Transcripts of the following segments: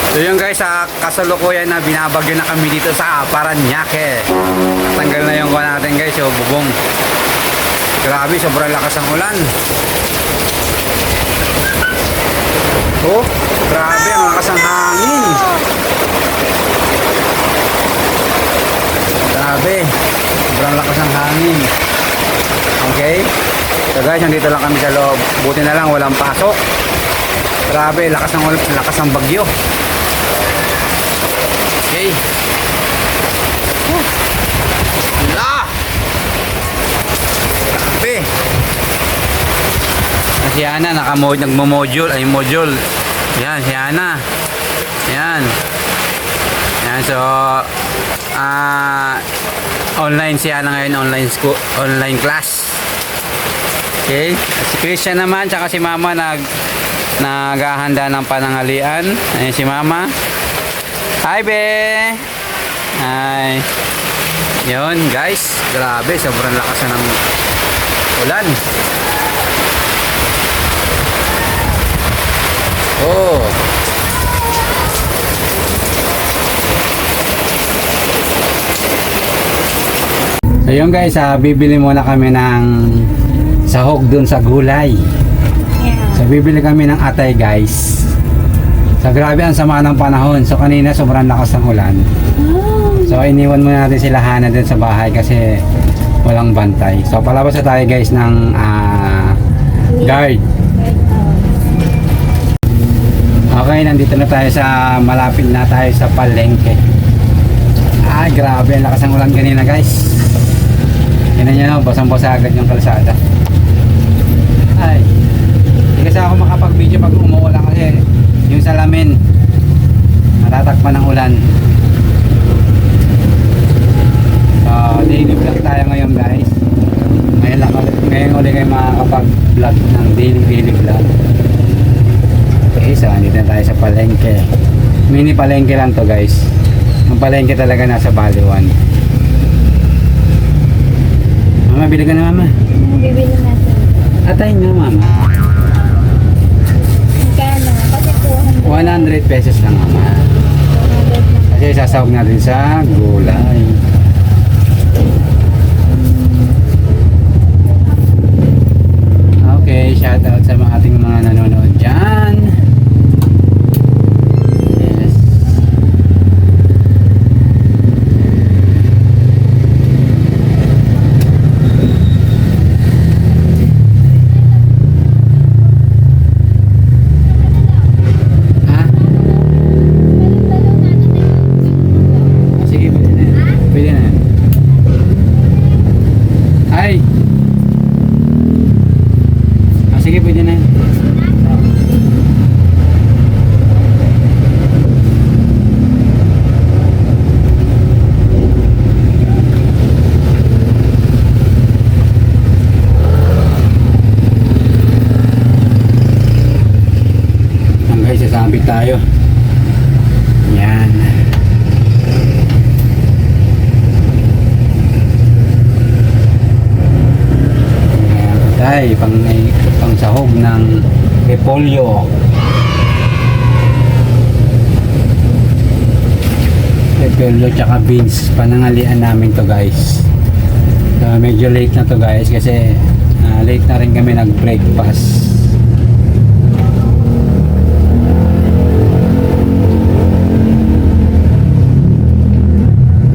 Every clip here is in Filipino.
So yun guys, sa kasalukuyan na binabagyo na kami dito sa Parañaque. Tanggal na yung kuha natin guys, yung bubong. Grabe, sobrang lakas ang ulan. Oh, grabe, ang lakas ang hangin. Grabe, sobrang lakas ang hangin. Okay? So guys, nandito lang kami sa loob. Buti na lang, walang pasok. Grabe, lakas ng bagyo. Okay. Wala. Grabe. Si Ana nagmo-module, module. Yan, si Ana. Yan. Yan, so online si Ana ngayon, online class. Okay. Si Christian naman, tsaka si Mama naghahanda ng pananghalian. Ayan si Mama. Hi, be! Hi! Yun, guys. Grabe, sobrang lakas na ng ulan. Oh! So yun guys, bibili muna kami ng sahog dun sa gulay. So bibili kami ng atay guys. So grabe ang sama ng panahon. So kanina sobrang lakas ng ulan. So iniwan muna natin sila Hana din sa bahay kasi walang bantay. So palabas na tayo guys ng guard. Okay, nandito na tayo sa malapit na tayo sa palengke. Ay grabe ang lakas ng ulan kanina guys. Tingnan nyo, basang-basa agad yung kalsada. Ay, hindi kasi ako makapag-video pag umuulan kasi yung salamin natatakpan ng ulan. So daily vlog tayo ngayon guys. Ngayon ulit kayo makakapag-vlog ng daily vlog. Okay, so andito na tayo sa palengke. Mini palengke lang to guys. Ang palengke talaga nasa Baliwan. Mama, bili ka na mama. Bibili natin. Atay na mama. Magkano? Kasi 100 pesos lang mama. 200 na. Kasi sasawag natin sa gulay. Okay, shout out sa mga ating mga nanonood dyan. Yes. Ha? Sige, pwede na yan. Pwede na yan. Ay! Sige, pwede na yan. Hanggang sasabit tayo. Yan. Ay, pang sahog ng repolyo. Repolyo tsaka beans. Panangalian namin to guys. So, medyo late na to guys kasi late na rin kami nag-breakfast.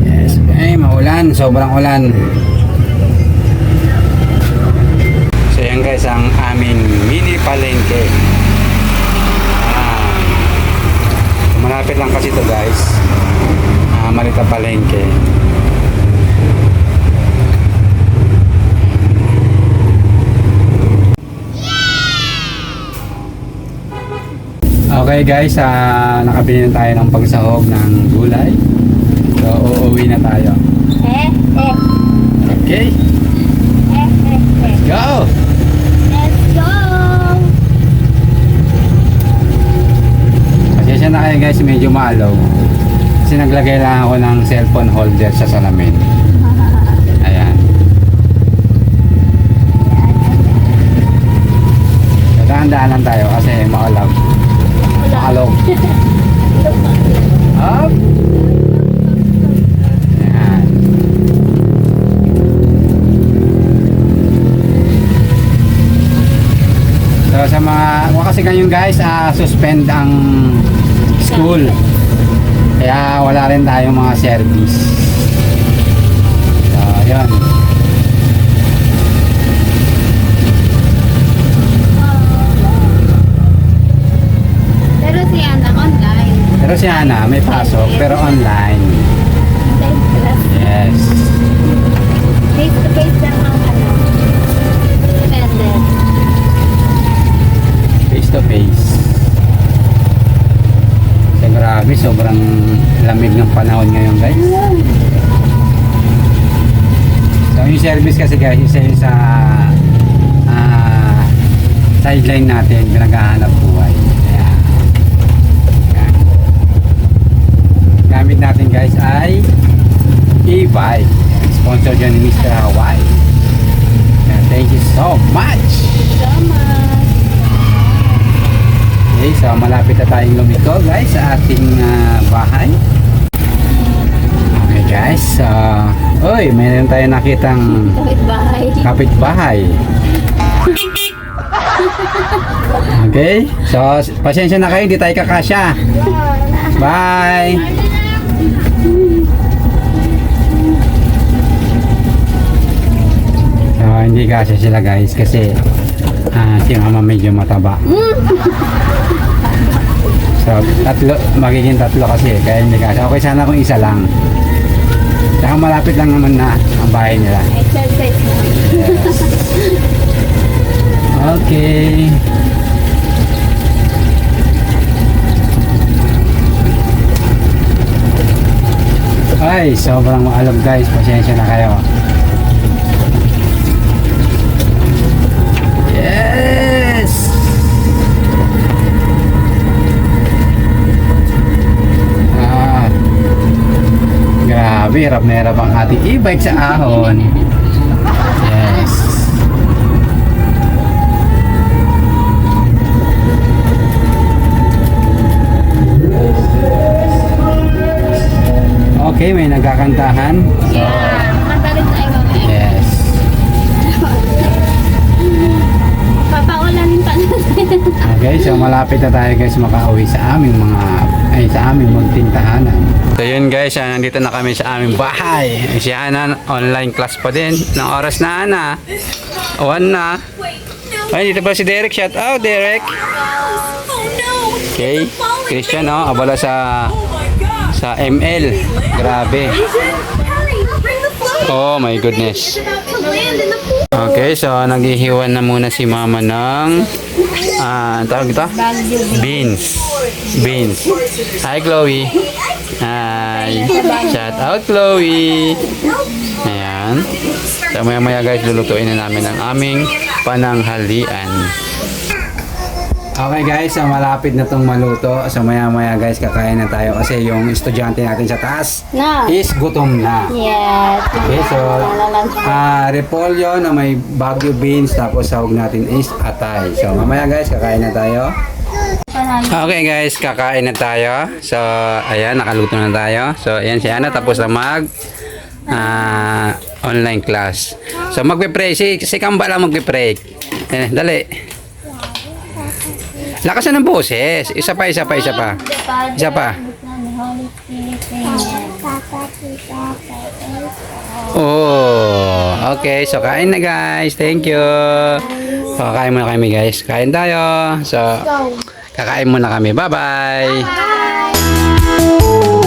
Yes, ay maulan, sobrang ulan. Ayan guys, ang aming mini palengke. Malapit lang kasi to guys. Malita palengke. Okay guys, nakabili na tayo ng pagsahog ng gulay. So uuwi na tayo. Okay, let's go! Let's go! Pasensya na kayo guys, medyo maalaw. Kasi naglagay lang ako ng cellphone holder sa salamin. Ayan. Dahan-dahan lang tayo kasi maalaw. Maalaw. kasi ngayon guys, suspend ang school. Kaya wala rin tayong mga service. So, yun. Pero si Ana online. Pero si Ana may pasok, pero online. Online class. Yes. Face to face lang ang ano. Dependent. Face to face. So, grabe, sobrang lamig ng panahon ngayon guys. So yung service kasi guys, isa yun sa sideline natin, pinaghahanap buhay. Kaya, yan. Gamit natin guys ay e-bike. Sponsor dyan ni Mr. Hawaii. Kaya, thank you so much! So much. Okay, so malapit na tayong lumiko guys sa ating bahay. Okay guys, uy, mayroon tayo nakitang Kapit-bahay. kapitbahay. Okay, so pasensya na kayo, hindi tayo kakasya. Bye! So hindi kasya sila guys kasi si mama medyo mataba. So, magiging tatlo kasi, kaya hindi kasi. Okay sana kung isa lang. Saka malapit lang naman na ang bahay nila. Exercise na. Yes. Okay. Ay, sobrang maalog guys. Pasensya na kayo. Yes! Grabe, hirap na hirap ang ating e-bike sa ahon. Yes. Okay, may nagkakantahan. So, Yeah. Matalit tayo mamaya. yes. Papaulanin pa natin. Okay, so malapit na tayo guys makauwi sa aming sa aming munting tahanan. So yun guys, nandito na kami sa aming bahay. Si Ana, online class pa din. Ng oras na Ana. 1 na. Ay, dito pa si Derek. Shout out, Derek. Okay. Christian, abala sa ML. Grabe. Oh my goodness. Okay, so naghihiwan na muna si mama ng tawag ito? Beans. Hi Chloe. Hi. Shout out Chloe. Ayan. So maya guys, lulutuin na namin ang aming pananghalian. Okay guys, so malapit na tong maluto. So maya guys, kakain na tayo kasi yung estudyante natin sa taas Na. is gutom na. Yes. Okay, so repolyo na may Baguio beans, tapos sahog natin is atay. So mamaya guys, kakain na tayo. Okay guys, kakain na tayo. So ayan, nakaluto na tayo. So ayan si Ana, tapos na mag online class. So magpe-pray, si Kamba lang magpe-pray. Dali. Lakasan ng boses. Isa pa. Isa pa. Oh, okay. So, kain na guys. Thank you. So, kakain muna kami guys. Kain tayo. So, kakain muna kami. Bye-bye. Bye.